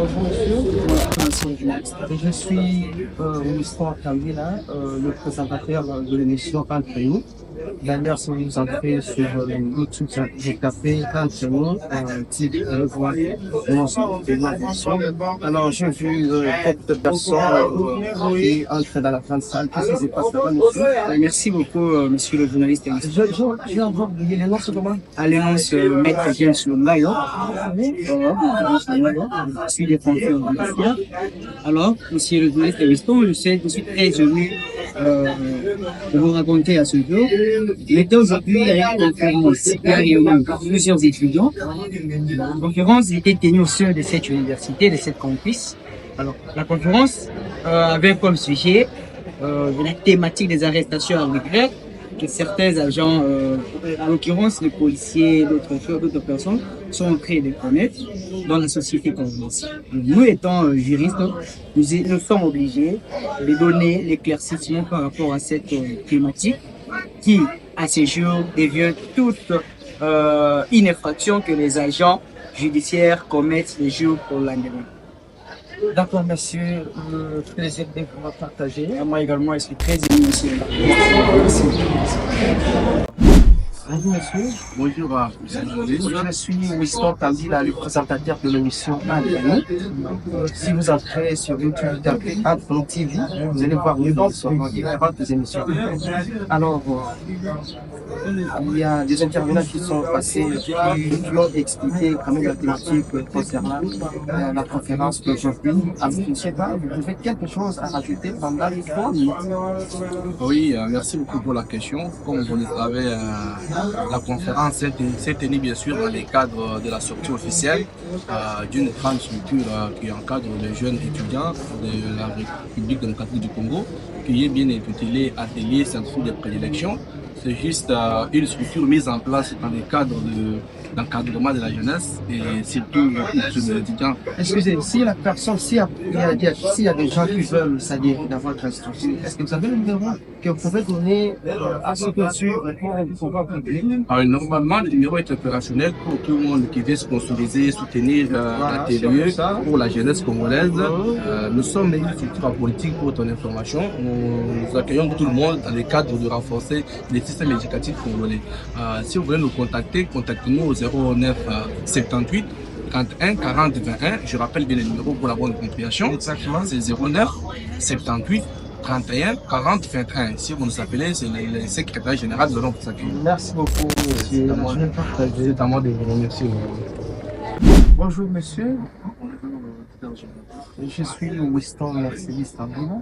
Bonjour monsieur, je suis Winston Kambila, le présentateur de l'émission Entre nous. D'ailleurs, si vous entrez sur YouTube, j'ai tapé Entre nous, type voir l'ensemble de l'émission. Alors, j'ai vu beaucoup de personnes qui entrent dans la grande salle. Qu'est-ce qui se passe là-bas, monsieur? Merci beaucoup, monsieur le journaliste. J'ai encore oublié les noms, c'est comment? Alliance Maître James Lumbayo. Je suis défenseur de l'affaire. Alors, monsieur le journaliste Winston, je suis très heureux de vous raconter à ce jour. L'été aujourd'hui, il y a une conférence qui a réuni plusieurs étudiants. La conférence était tenue au sein de cette université, de cette campus. Alors, la conférence avait comme sujet la thématique des arrestations arbitraires que certains agents, en l'occurrence les policiers, d'autres personnes, sont en train de commettre dans la société congolaise. Nous étant juristes, nous sommes obligés de donner l'éclaircissement par rapport à cette thématique qui, à ce jour, devient toute une infraction que les agents judiciaires commettent le jour pour le lendemain. D'accord, monsieur, le plaisir de vous partager. Moi également, je suis très ému, monsieur. Merci. Bonjour monsieur. Bonjour, Je suis Winston Kambila, le présentateur de l'émission Entre nous. Si vous entrez sur YouTube, tapez Entre nous TV, vous allez voir mieux dans différentes émissions. Alors, il y a des intervenants qui sont passés, qui ont expliqué quand même la thématique concernant la conférence d'aujourd'hui. Alors, je ne sais pas, vous avez quelque chose à rajouter pendant l'histoire? oui, merci beaucoup pour la question. Comme vous le savez, la conférence s'est tenue bien sûr dans le cadre de la sortie officielle d'une grande structure qui encadre les jeunes étudiants de la République démocratique du Congo, qui est bien intitulée Atelier Centre de prédilection. C'est juste une structure mise en place dans le cadre d'encadrement de la jeunesse et surtout pour les étudiants. Excusez, si la personne, s'il y a des gens qui veulent s'adhérer dans votre structure, est-ce que vous avez le numéro que vous pouvez donner à ce structure pour pouvoir publier? Normalement, le numéro est opérationnel pour tout le monde qui veut sponsoriser, soutenir l'atelier pour la jeunesse congolaise. Nous sommes une structure politique pour ton information. Nous accueillons tout le monde dans le cadre de renforcer les systèmes éducatifs congolais. Si vous voulez nous contacter, contactez-nous au 09 78 31 40 21. Je rappelle bien le numéro pour la bonne compréhension. Exactement. C'est 09 78 31 40 21. Si vous nous appelez, c'est le secrétaire général de l'ONU pour s'accueillir. Merci beaucoup, monsieur. C'est à moi de vous remercier. Bonjour, monsieur. Je suis Winston Mercedes Tambina.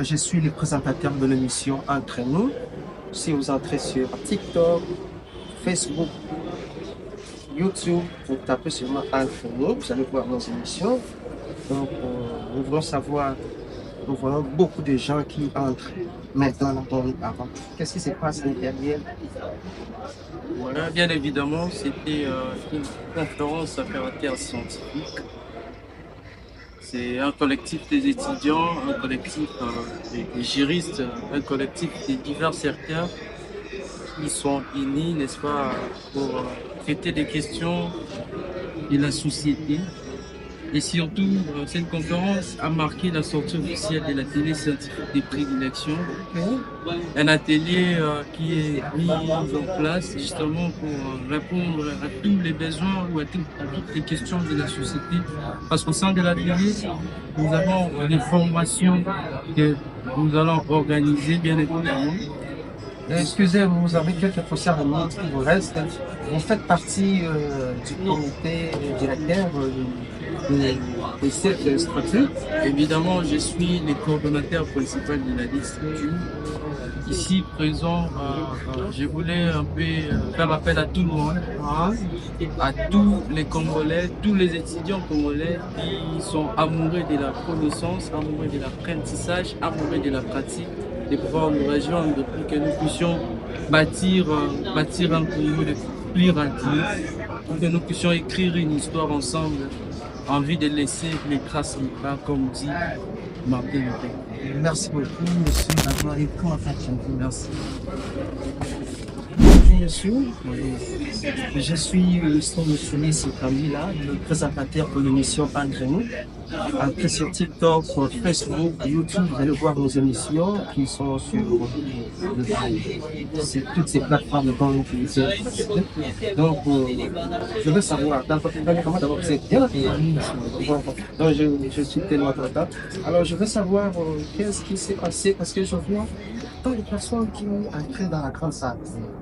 Je suis le présentateur de l'émission Entre nous. Si vous entrez sur TikTok, Facebook, YouTube, vous tapez seulement Entre nous, vous allez voir nos émissions. Donc, nous voulons savoir, nous voyons beaucoup de gens qui entrent maintenant dans avant. Qu'est-ce qui se passe derrière? Voilà, bien évidemment, c'était une conférence à caractère scientifique. C'est un collectif des étudiants, un collectif des juristes, un collectif des divers secteurs qui sont unis, n'est-ce pas, pour traiter des questions de la société. Et surtout, cette conférence a marqué la sortie officielle de l'atelier scientifique des prédilections. Un atelier qui est mis en place justement pour répondre à tous les besoins ou à toutes les questions de la société. Parce qu'au sein de l'atelier, nous avons des formations que nous allons organiser bien évidemment. Excusez-moi, vous avez quelques questions à nous qui vous restent. Vous faites partie du comité directeur de cette structure. Évidemment, je suis le coordonnateur principal de la structure. Ici présent, je voulais un peu faire appel à tout le monde, à tous les Congolais, tous les étudiants congolais qui sont amoureux de la connaissance, amoureux de l'apprentissage, amoureux de la pratique, de pouvoir nous rejoindre pour que nous puissions bâtir un Congo de plus radieux, pour que nous puissions écrire une histoire ensemble, envie de laisser les traces libres, comme dit Martin Luther. Merci beaucoup, monsieur. Merci. Bonjour, monsieur. Je suis Winston Mussouli, c'est Camilla, le présentateur de l'émission Entre nous. Après sur TikTok, sur Facebook, YouTube, vous allez voir nos émissions qui sont sur toutes ces plateformes qu'on utilise. Donc, je veux savoir, d'abord, vous êtes bien. Donc, je suis tellement content. Alors, je veux savoir qu'est-ce qui s'est passé parce que je vois tant de personnes qui entrent dans la grande salle.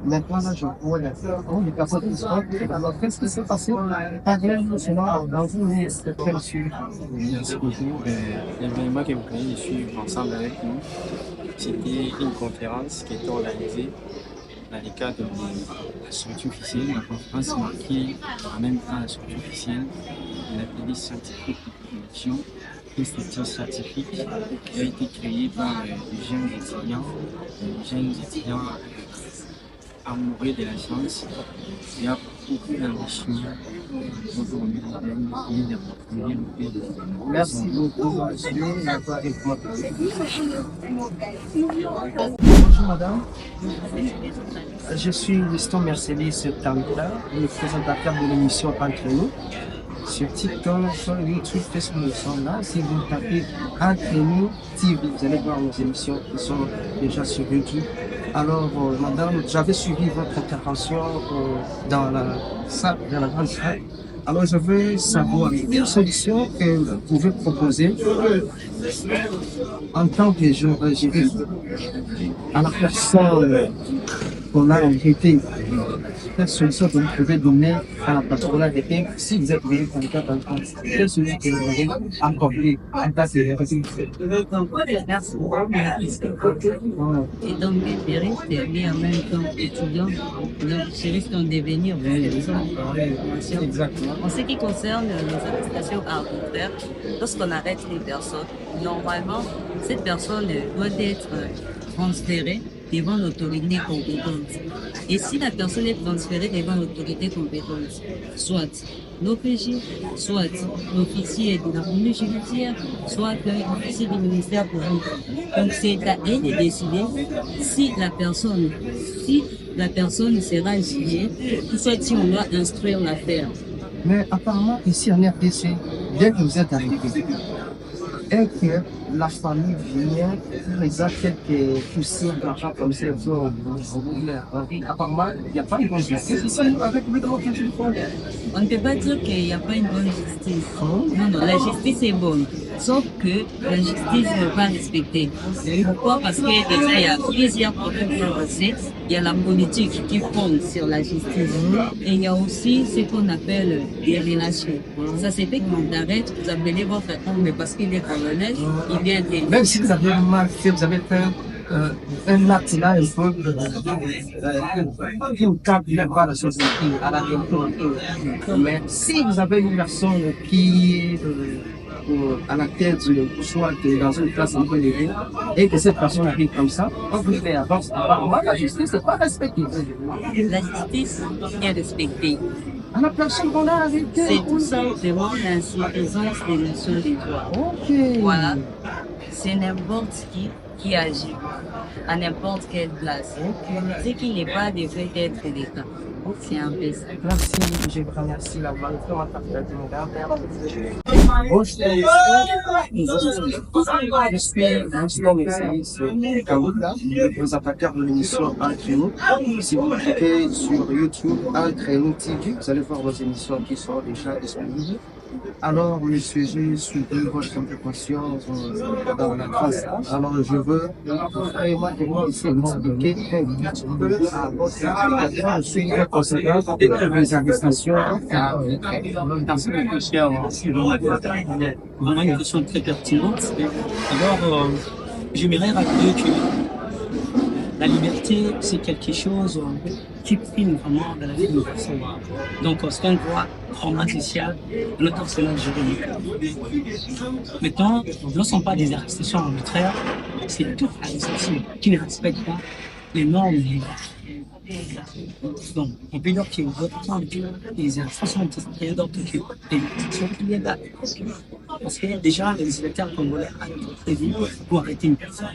Maintenant, là, je vois les personnes qui sont. Alors, qu'est-ce qui s'est passé? Parlez-nous, sinon, dans vous, c'est très sûr. Merci beaucoup. L'événement que vous venez de suivre ensemble avec nous, c'était une conférence qui était organisée dans le cadre de la sortie officielle. La conférence marquée en même temps la sortie officielle de l'atelier scientifique de production, une structure scientifique qui a été créée par les jeunes étudiants amoureux de la science. Il y a beaucoup d'ambition. Merci beaucoup, monsieur. Bonjour, madame. Je suis Winston Mercedes Camilla, le présentateur de l'émission Entre nous. Sur TikTok, sur YouTube, Facebook, nous sommes là. Si vous tapez Entre nous TV, vous allez voir nos émissions qui sont déjà sur YouTube. Alors, madame, j'avais suivi votre intervention dans la salle, dans la grande salle. Alors, je veux savoir une solution que vous pouvez proposer en tant que juriste à la personne qu'on a invitée. Quelle solution que vous pouvez donner à la personne qu'on a invitée si vous êtes venu pour le cas en France? Quelle solution que vous avez accomplie en tant que Merci beaucoup. Et donc, les juristes et en même temps étudiants, donc juristes en devenir, Exactement. en ce qui concerne les arrestations arbitraires, lorsqu'on arrête une personne, normalement, cette personne doit être transférée devant l'autorité compétente. Et si la personne est transférée devant l'autorité compétente, soit l'OPJ, soit l'officier de la police judiciaire, soit l'officier du ministère public. Donc c'est à eux de décider si la personne sera jugée, ou soit si on doit instruire l'affaire. Mais apparemment, ici en RDC, dès que vous êtes arrivé, et que la famille vient, présente quelques poussières d'argent comme ça, apparemment, il n'y a pas une bonne justice ici avec le droit que tu fais. On ne peut pas dire qu'il n'y a pas une bonne justice. Non, la justice est bonne. Sauf que la justice n'est pas respectée. Pourquoi? Parce que déjà, il y a plusieurs problèmes qui sont passés. Il y a la politique qui fonde sur la justice. Et il y a aussi ce qu'on appelle les relations. Ça, c'est fait qu'on t'arrête, vous appelez votre homme, mais parce qu'il est colonel, il vient de... Même si vous avez mal fait, vous avez fait un acte là, il faut qui ne pas la société à la vérité. Mais si vous avez une personne qui à la tête soit dans une classe un peu élevée et que cette personne arrive comme ça, on peut faire avance. Apparemment, la justice n'est pas respectée. La justice est respectée. À la personne qu'on a arrêtée. C'est tout simplement l'insuffisance des notions des droits. Ok. Voilà. C'est n'importe qui agit à n'importe quelle place. Ce qui n'est pas de fait d'être l'État. C'est un peu ça. Merci, je vous remercie la bonne fois. Je suis Winston Mercedes Camilla, le présentateur de l'émission Entre nous. Si vous cliquez sur YouTube Entre nous TV, vous allez voir vos émissions qui sont déjà disponibles. Alors, monsieur, j'ai suivi votre intervention dans la classe. Alors, je veux vraiment que vous puissiez m'expliquer un petit peu à votre intervention sur les conséquences des arrestations. Merci beaucoup, cher. Vraiment une question très pertinente. D'abord, j'aimerais rappeler que la liberté, c'est quelque chose qui prime vraiment dans la vie de la personne. Donc, c'est un droit vraiment social, l'autre c'est la juridique. Maintenant, lorsqu'on parle des arrestations arbitraires, c'est toute arrestation qui ne respecte pas les normes légales. Donc, on peut dire qu'il y a autant que les arrestations arbitraires, d'autres que les arrestations illégales. Parce que déjà, le législateur congolais a prévu pour arrêter une personne.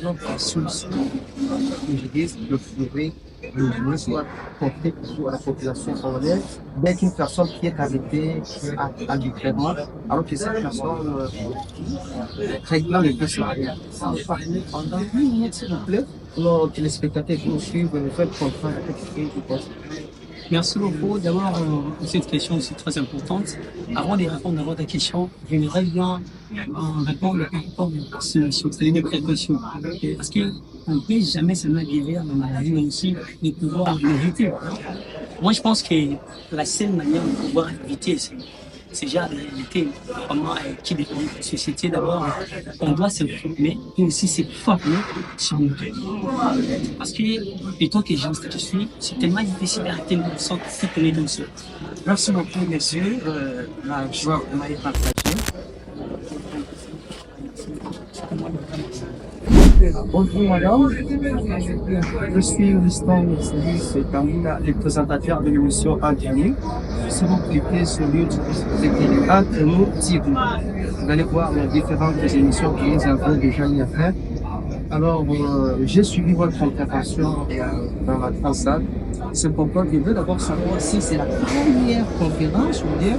Donc, la solution que je dis, le faudrait le mieux soit porté sur la population congolaise dès qu'une personne qui est arrêtée arbitrairement, alors que cette personne réclame le plus mariage. Sans parler pendant 1 minute, s'il vous plaît, nos téléspectateurs qui nous suivent, nous faites comprendre ce que vous pensez. Merci beaucoup. D'abord, cette question aussi très importante. Avant de répondre à votre question, j'aimerais bien répondre par rapport à ce les précautions. Parce qu'on ne peut jamais se mettre à la maladie, mais aussi de pouvoir l'éviter. Moi, je pense que la seule manière de pouvoir éviter, c'est déjà de réalité vraiment qui dépend de la société. D'abord, on doit se former, mais aussi se former sur nous. Parce que, étant que jeune que je suis, c'est tellement difficile d'arrêter une personne qui connaît tout seul. Merci beaucoup, messieurs. La joie qu'on a partagée. Bonjour madame, je suis Winston Service Kamina, le présentateur de l'émission Antiani. Si vous cliquez sur YouTube, vous écrivez Entre nous TV. Vous allez voir les différentes émissions que nous avons déjà mis à faire. Alors, j'ai suivi votre intervention dans la transat. C'est pourquoi je veux d'abord savoir si c'est la première conférence ou bien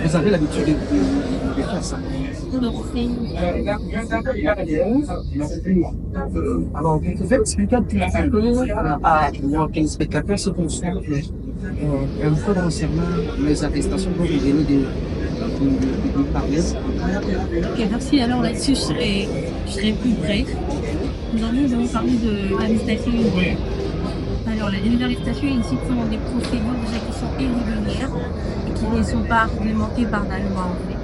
vous avez l'habitude de faire ça. Alors, vous pouvez expliquer un petit peu à nos téléspectateurs ce qu'on fait un peu concernant les arrestations dont vous venez de parler. Ok, merci. Alors là-dessus, je serai plus bref. Nous allons parler de l'arrestation illégale. Alors, les arrestations ici sont des procédures déjà qui sont irrégulières et qui ne sont pas réglementées par la loi en fait.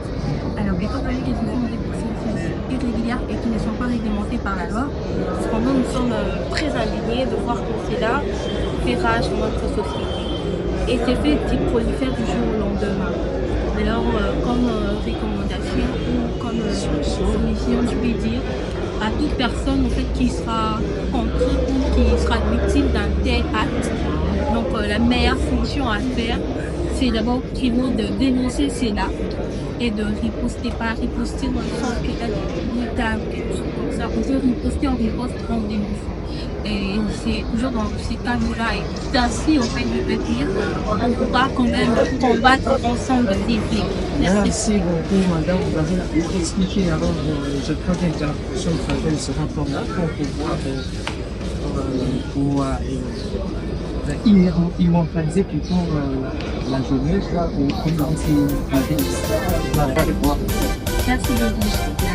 Alors, étant donné que ce sont des procédures irrégulières et qui ne sont pas réglementées par la loi, cependant nous sommes très indignés de voir que cela fait rage dans notre société. Et ces faits qui prolifèrent du jour au lendemain. Alors, comme recommandation ou comme solution, je peux dire, à toute personne en fait, qui sera contre ou qui sera victime d'un tel acte, donc la meilleure fonction à faire, c'est d'abord vraiment de dénoncer cela et de riposter, pas riposter dans le sens que l'État ou quelque chose comme ça, on peut riposter en riposte en dénonçant. Et c'est toujours dans ces cas-là, et c'est ainsi, en fait, je peux dire, on pourra quand même combattre ensemble ces faits. Merci beaucoup, madame. Vous avez expliqué. Alors, je crois que l'intervention de travers ce rapport-là pour pouvoir immortaliser plutôt la journée, ou commencer la vie. Merci beaucoup.